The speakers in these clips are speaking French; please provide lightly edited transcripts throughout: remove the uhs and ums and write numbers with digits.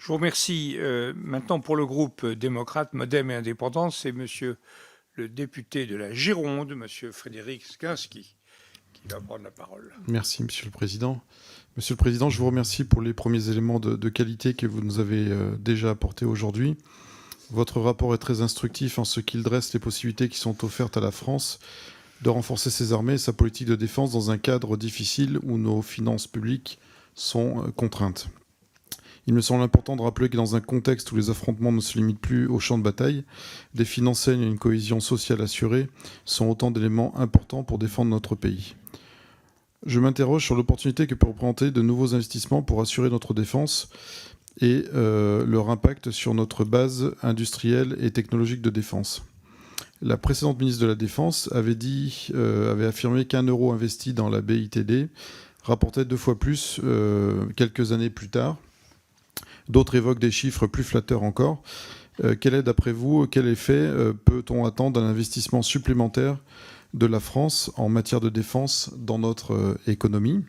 vous remercie. Maintenant, pour le groupe démocrate, Modem et Indépendants, c'est monsieur le député de la Gironde, monsieur Frédéric Skinski, qui va prendre la parole. Merci, Monsieur le Président. Monsieur le Président, je vous remercie pour les premiers éléments de qualité que vous nous avez déjà apportés aujourd'hui. Votre rapport est très instructif en ce qu'il dresse les possibilités qui sont offertes à la France de renforcer ses armées et sa politique de défense dans un cadre difficile où nos finances publiques sont contraintes. Il me semble important de rappeler que dans un contexte où les affrontements ne se limitent plus au champ de bataille, des finances saines et une cohésion sociale assurée sont autant d'éléments importants pour défendre notre pays. Je m'interroge sur l'opportunité que peut représenter de nouveaux investissements pour assurer notre défense et leur impact sur notre base industrielle et technologique de défense. La précédente ministre de la Défense avait affirmé qu'1 euro investi dans la BITD rapportait 2 fois plus quelques années plus tard. D'autres évoquent des chiffres plus flatteurs encore. Quel est, d'après vous, quel effet peut-on attendre d'un investissement supplémentaire de la France en matière de défense dans notre économie ?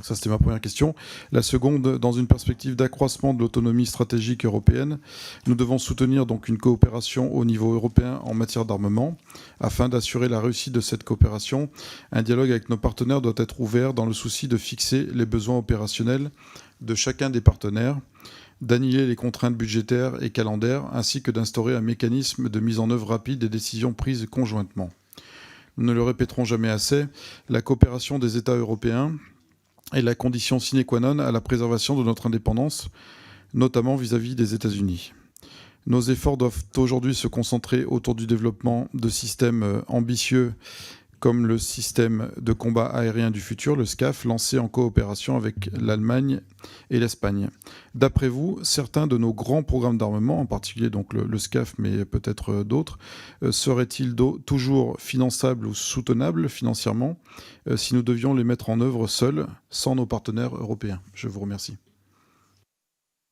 Ça, c'était ma première question. La seconde, dans une perspective d'accroissement de l'autonomie stratégique européenne, nous devons soutenir donc une coopération au niveau européen en matière d'armement. Afin d'assurer la réussite de cette coopération, un dialogue avec nos partenaires doit être ouvert dans le souci de fixer les besoins opérationnels de chacun des partenaires, d'annihiler les contraintes budgétaires et calendaires, ainsi que d'instaurer un mécanisme de mise en œuvre rapide des décisions prises conjointement. Nous ne le répéterons jamais assez, la coopération des États européens est la condition sine qua non à la préservation de notre indépendance, notamment vis-à-vis des États-Unis. Nos efforts doivent aujourd'hui se concentrer autour du développement de systèmes ambitieux comme le système de combat aérien du futur, le SCAF, lancé en coopération avec l'Allemagne et l'Espagne. D'après vous, certains de nos grands programmes d'armement, en particulier donc le SCAF, mais peut-être d'autres, seraient-ils toujours finançables ou soutenables financièrement si nous devions les mettre en œuvre seuls, sans nos partenaires européens ? Je vous remercie.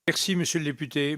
Merci, monsieur le député.